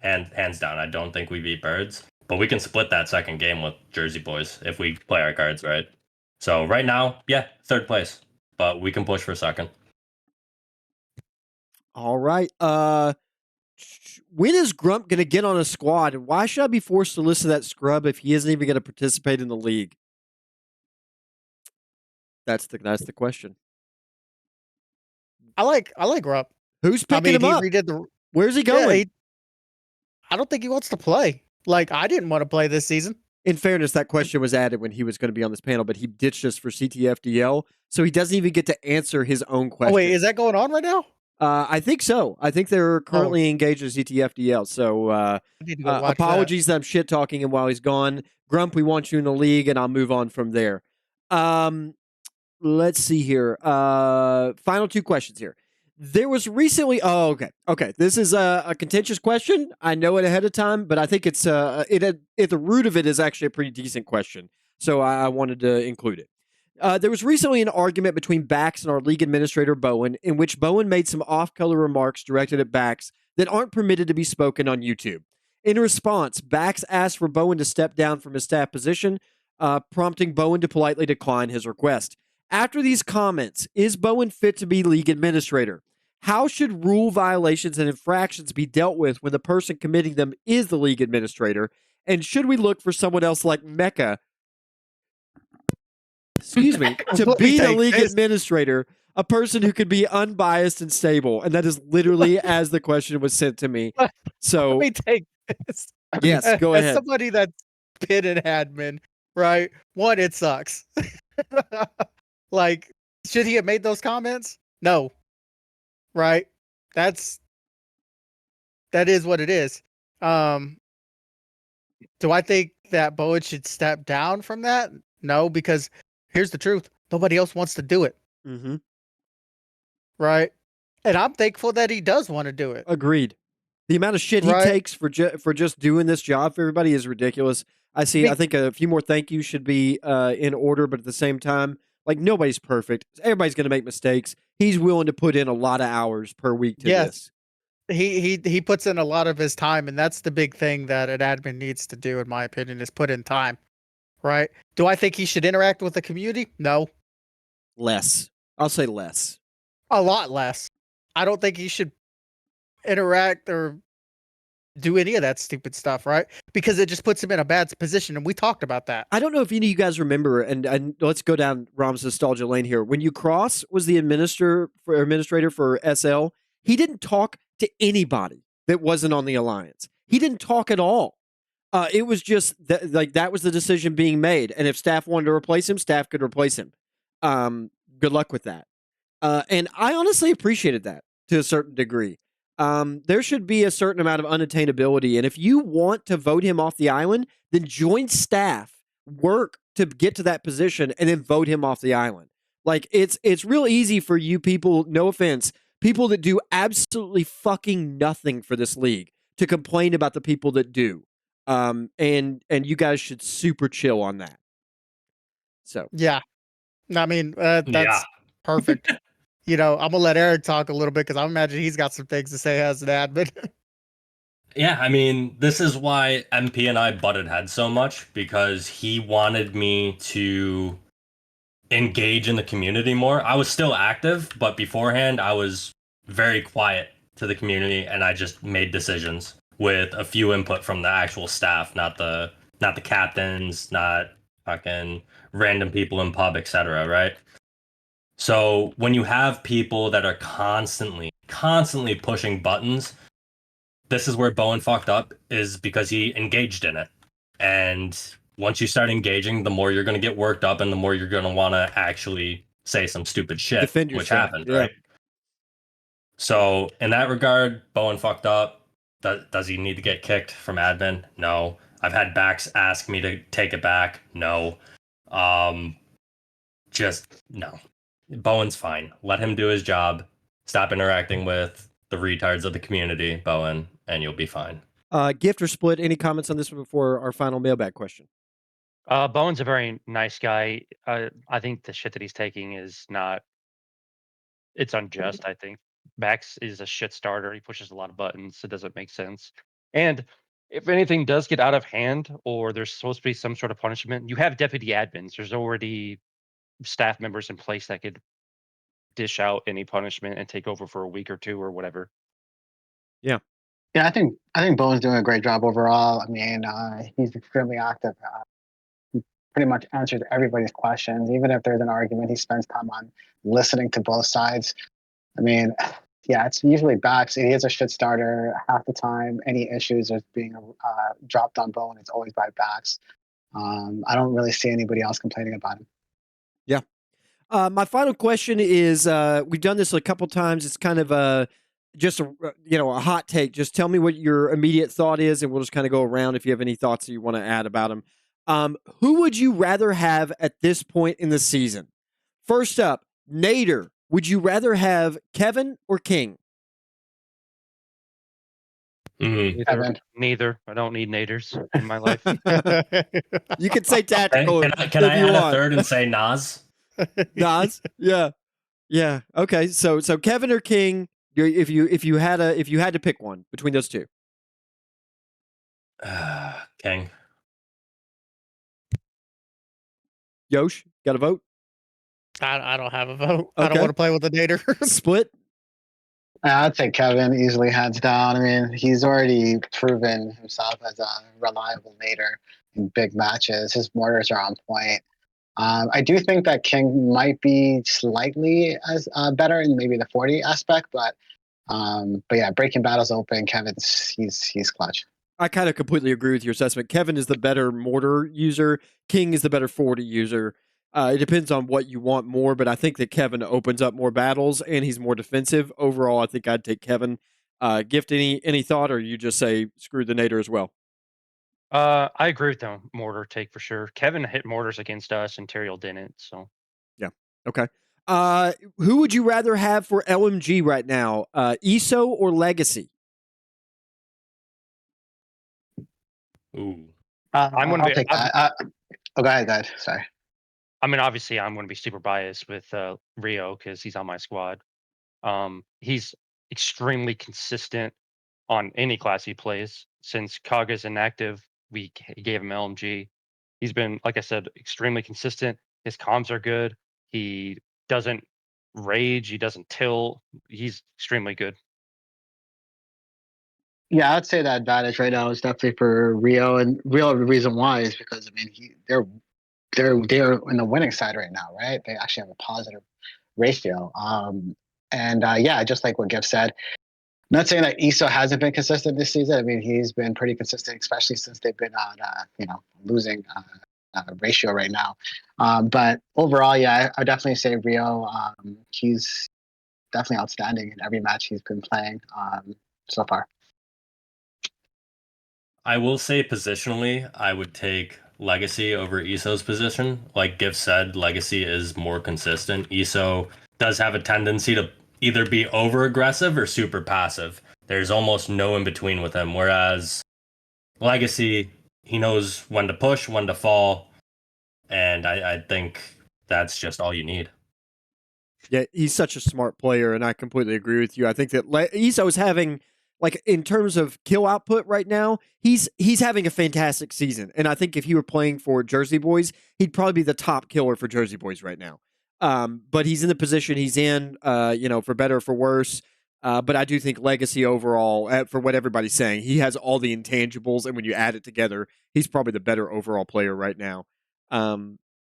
And hands down, I don't think we beat Birds. But we can split that second game with Jersey Boys if we play our cards right. So right now, yeah, 3rd place. But we can push for 2nd. All right. When is Grump going to get on a squad? And why should I be forced to listen to that scrub if he isn't even going to participate in the league? That's the question. I like Grump. Who's picking him up? Where's he going? Yeah, I don't think he wants to play. Like, I didn't want to play this season. In fairness, that question was added when he was going to be on this panel, but he ditched us for CTFDL, so he doesn't even get to answer his own question. Oh, wait, is that going on right now? I think so. I think they're currently engaged in CTFDL. So apologies that I'm shit talking him while he's gone. Grump, we want you in the league, and I'll move on from there. Let's see here. Final 2 questions here. There was recently. Oh, okay. Okay, this is a contentious question. I know it ahead of time, but I think it's at the root of it is actually a pretty decent question. So I wanted to include it. There was recently an argument between Bax and our league administrator, Bowen, in which Bowen made some off-color remarks directed at Bax that aren't permitted to be spoken on YouTube. In response, Bax asked for Bowen to step down from his staff position, prompting Bowen to politely decline his request. After these comments, is Bowen fit to be league administrator? How should rule violations and infractions be dealt with when the person committing them is the league administrator? And should we look for someone else like Mecca, to be the league administrator, a person who could be unbiased and stable? And that is literally as the question was sent to me. So let me take this. Yes, go ahead. As somebody that's been an admin, right? One, it sucks. Like, should he have made those comments? No. Right? That is what it is. Do I think that Bowen should step down from that? No, because here's the truth. Nobody else wants to do it. Mm-hmm. Right? And I'm thankful that he does want to do it. Agreed. The amount of shit he takes for just doing this job for everybody is ridiculous. I think a few more thank yous should be in order, but at the same time, like, nobody's perfect. Everybody's going to make mistakes. He's willing to put in a lot of hours per week to this. He puts in a lot of his time, and that's the big thing that an admin needs to do, in my opinion, is put in time. Right? Do I think he should interact with the community? No. Less. I'll say less. A lot less. I don't think he should interact or do any of that stupid stuff, right? Because it just puts him in a bad position, and we talked about that. I don't know if any of you guys remember, and let's go down Rom's nostalgia lane here. When Cross was the administrator for SL, he didn't talk to anybody that wasn't on the alliance. He didn't talk at all. It was just that was the decision being made, and if staff wanted to replace him, staff could replace him. Good luck with that. And I honestly appreciated that to a certain degree. There should be a certain amount of unattainability. And if you want to vote him off the island, then join staff, work to get to that position, and then vote him off the island. Like, it's real easy for you people, no offense, people that do absolutely fucking nothing for this league to complain about the people that do. And you guys should super chill on that. So. Yeah. I mean, that's perfect. I'm going to let Eric talk a little bit because I imagine he's got some things to say as an admin. Yeah, I mean, this is why MP and I butted heads so much, because he wanted me to engage in the community more. I was still active, but beforehand, I was very quiet to the community, and I just made decisions with a few input from the actual staff, not the captains, not fucking random people in pub, etc., right? So when you have people that are constantly pushing buttons, this is where Bowen fucked up, is because he engaged in it. And once you start engaging, the more you're going to get worked up and the more you're going to want to actually say some stupid shit, Defend which yourself, happened, yeah. right? So in that regard, Bowen fucked up. Does he need to get kicked from admin? No. I've had backs ask me to take it back. No. Just no. Bowen's fine. Let him do his job. Stop interacting with the retards of the community, Bowen, and you'll be fine. Gift or Split, any comments on this one before our final mailbag question? Bowen's a very nice guy. I think the shit that he's taking is not. It's unjust. I think Max is a shit starter. He pushes a lot of buttons. It doesn't make sense. And if anything does get out of hand, or there's supposed to be some sort of punishment, you have deputy admins. There's already staff members in place that could dish out any punishment and take over for a week or two or whatever. Yeah, I think Bowen's doing a great job overall. I mean, he's extremely active. He pretty much answers everybody's questions. Even if there's an argument, he spends time on listening to both sides. I mean, yeah, it's usually backs. He is a shit starter half the time. Any issues are being dropped on Bowen. It's always by backs. I don't really see anybody else complaining about him. Yeah. My final question is: we've done this a couple times. It's kind of just a hot take. Just tell me what your immediate thought is, and we'll just kind of go around if you have any thoughts that you want to add about him. Who would you rather have at this point in the season? First up, Nader. Would you rather have Kevin or King? Neither. I don't need naders in my life. You can say tactical. Can I if you add want. a third and say Nas? Nas? Yeah. Yeah. Okay. So Kevin or King, if you had to pick one between those two. King. Yosh, got a vote? I don't have a vote. Okay. I don't want to play with the Nader. Split? I'd say Kevin easily, hands down. I mean, he's already proven himself as a reliable nader in big matches. His mortars are on point. I do think that King might be slightly as better in maybe the 40 aspect, but yeah, breaking battles open, he's clutch. I kind of completely agree with your assessment. Kevin is the better mortar user. King is the better 40 user. It depends on what you want more, but I think that Kevin opens up more battles and he's more defensive. Overall, I think I'd take Kevin. Gift, any thought, or you just say screw the Nader as well? I agree with the mortar take for sure. Kevin hit mortars against us and Terriel didn't. So yeah, okay. Who would you rather have for LMG right now, ESO or Legacy? Ooh. I'm gonna I'll take that. Go ahead. Sorry. I mean, obviously, I'm going to be super biased with Rio because he's on my squad. He's extremely consistent on any class he plays. Since Kaga's inactive, we gave him LMG. He's been, like I said, extremely consistent. His comms are good. He doesn't rage. He doesn't tilt. He's extremely good. Yeah, I'd say that advantage right now is definitely for Rio, and Rio. The reason why is because I mean they're in the winning side right now, right? They actually have a positive ratio. And yeah, just like what Giff said, not saying that ESO hasn't been consistent this season. I mean, he's been pretty consistent, especially since they've been on losing ratio right now. But overall, yeah, I definitely say Rio. He's definitely outstanding in every match he's been playing so far. I will say positionally, I would take Legacy over ESO's position. Like Giff said, Legacy is more consistent. ESO does have a tendency to either be over aggressive or super passive. There's almost no in between with him. Whereas Legacy, he knows when to push, when to fall. And I think that's just all you need. Yeah, he's such a smart player, and I completely agree with you. I think that ESO is having, like, in terms of kill output right now, he's having a fantastic season. And I think if he were playing for Jersey Boys, he'd probably be the top killer for Jersey Boys right now. But he's in the position he's in, for better or for worse. But I do think Legacy overall, for what everybody's saying, he has all the intangibles, and when you add it together, he's probably the better overall player right now.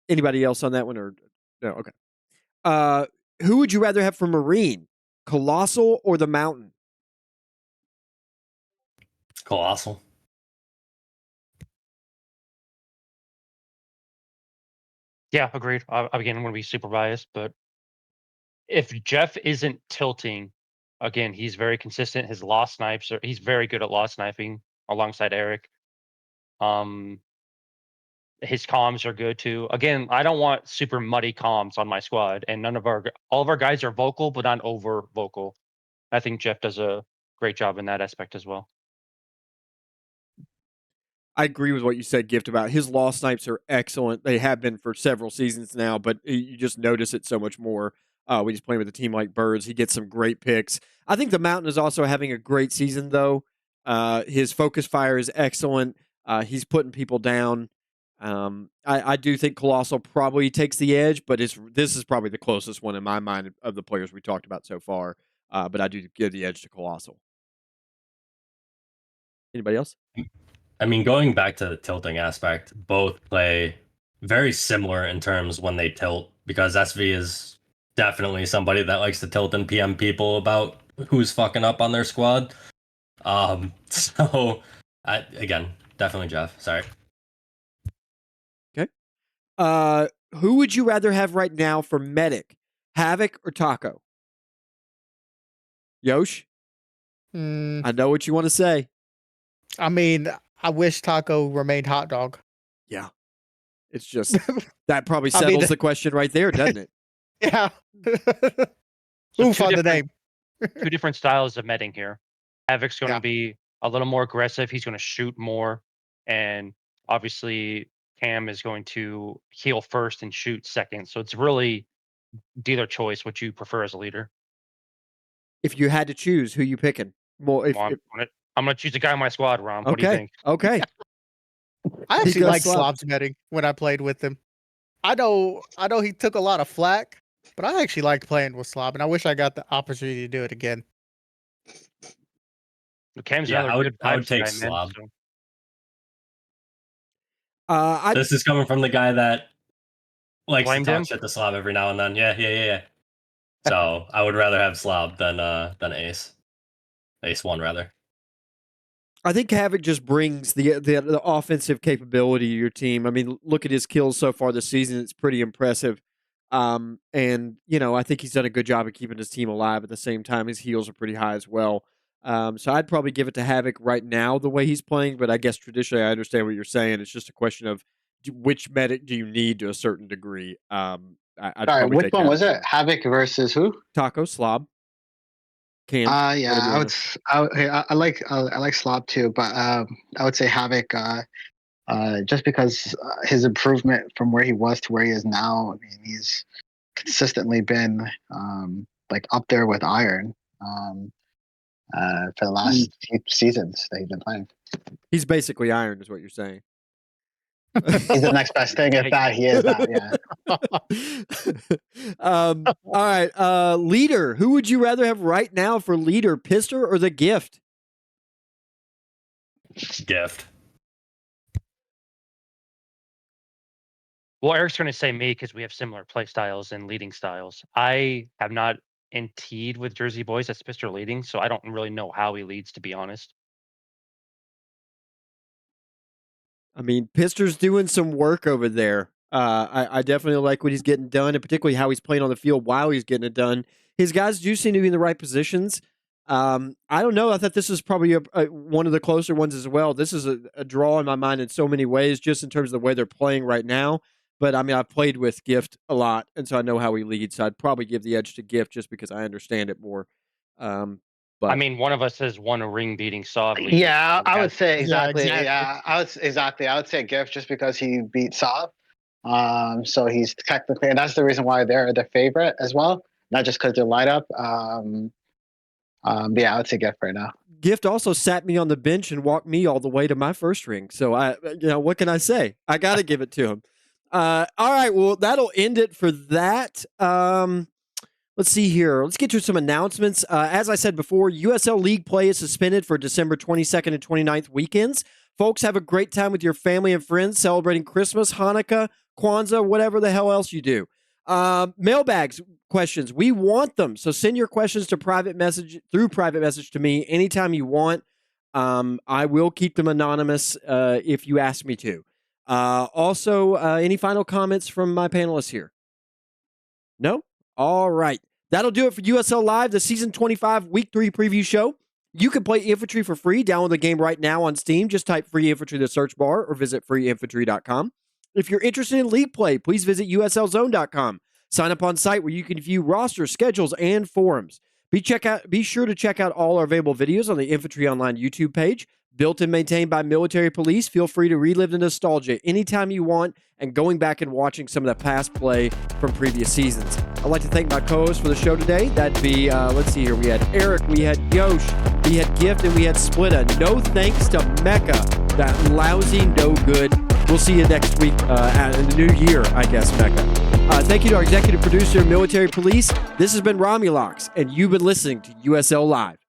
Anybody else on that one, or no? Okay. Who would you rather have for Marine, Colossal or the Mountain? Colossal. Yeah, agreed. Again, I'm going to be super biased, but if Jeff isn't tilting, again, he's very consistent. His lost snipes he's very good at lost sniping alongside Eric. His comms are good too. Again, I don't want super muddy comms on my squad, and all of our guys are vocal, but not over vocal. I think Jeff does a great job in that aspect as well. I agree with what you said, Gift, about his lost snipes are excellent. They have been for several seasons now, but you just notice it so much more when he's playing with a team like Birds. He gets some great picks. I think the Mountain is also having a great season, though. His focus fire is excellent. He's putting people down. I do think Colossal probably takes the edge, but this is probably the closest one in my mind of the players we talked about so far. But I do give the edge to Colossal. Anybody else? I mean, going back to the tilting aspect, both play very similar in terms when they tilt, because SV is definitely somebody that likes to tilt and PM people about who's fucking up on their squad. Again, definitely Jeff. Sorry. Okay. Who would you rather have right now for Medic, Havoc or Taco? Yosh? I know what you want to say. I mean, I wish Taco remained hot dog. Yeah. It's just, that probably settles the question right there, doesn't it? Yeah. So Oof on the name. Two different styles of medding here. Havoc's going to be a little more aggressive. He's going to shoot more. And obviously, Cam is going to heal first and shoot second. So it's really dealer choice what you prefer as a leader. If you had to choose, who you picking? Well, I'm going to choose a guy on my squad, Rom. Okay. What do you think? Okay. I actually like Slob's medding when I played with him. I know he took a lot of flack, but I actually liked playing with Slob, and I wish I got the opportunity to do it again. Cam's another good I would take guy, Slob. Man, so. This is coming from the guy that likes to talk him? shit to Slob every now and then. Yeah. So I would rather have Slob than Ace. Ace 1 rather. I think Havoc just brings the offensive capability to your team. I mean, look at his kills so far this season; it's pretty impressive. And I think he's done a good job of keeping his team alive. At the same time, his heals are pretty high as well. So I'd probably give it to Havoc right now, the way he's playing. But I guess traditionally, I understand what you're saying. It's just a question of which medic do you need to a certain degree. Sorry, which one was it? Havoc versus who? Taco Slob. Yeah, I like Slob too, but I would say Havoc, just because his improvement from where he was to where he is now. I mean, he's consistently been like up there with Iron for the last few seasons that he's been playing. He's basically Iron, is what you're saying. He's the next best thing. If that, he is that. Yeah. All right. Leader. Who would you rather have right now for leader, Pister or the Gift? Gift. Well, Eric's going to say me because we have similar play styles and leading styles. I have not NT'd with Jersey Boys. That's Pister leading, so I don't really know how he leads, to be honest. I mean, Pister's doing some work over there. I definitely like what he's getting done, and particularly how he's playing on the field while he's getting it done. His guys do seem to be in the right positions. I don't know. I thought this was probably one of the closer ones as well. This is a draw in my mind in so many ways, just in terms of the way they're playing right now. But, I mean, I've played with Gift a lot, and so I know how he leads. So I'd probably give the edge to Gift just because I understand it more. But I mean, one of us has won a ring-beating Saab. Yeah, I would say exactly. Yeah, exactly. I would say Gift just because he beat Saab. So he's technically, and that's the reason why they're the favorite as well, not just because they light up. Yeah, I would say Gift right now. Gift also sat me on the bench and walked me all the way to my first ring. So what can I say? I got to give it to him. All right, well, that'll end it for that. Let's see here. Let's get to some announcements. As I said before, USL League play is suspended for December 22nd and 29th weekends. Folks, have a great time with your family and friends celebrating Christmas, Hanukkah, Kwanzaa, whatever the hell else you do. Mailbags questions. We want them. So send your questions to private message to me anytime you want. I will keep them anonymous if you ask me to. Also, any final comments from my panelists here? No? All right. That'll do it for USL Live, the Season 25 Week 3 preview show. You can play Infantry for free. Download the game right now on Steam. Just type Free Infantry in the search bar or visit freeinfantry.com. If you're interested in league play, please visit uslzone.com. Sign up on site where you can view rosters, schedules, and forums. Be sure to check out all our available videos on the Infantry Online YouTube page. Built and maintained by military police, feel free to relive the nostalgia anytime you want and going back and watching some of the past play from previous seasons. I'd like to thank my co-hosts for the show today. That'd be, let's see here, we had Eric, we had Yosh, we had Gift, and we had Splittah. No thanks to Mecca, that lousy no good. We'll see you next week in the new year, I guess, Mecca. Thank you to our executive producer, Military Police. This has been Romulocks, and you've been listening to USL Live.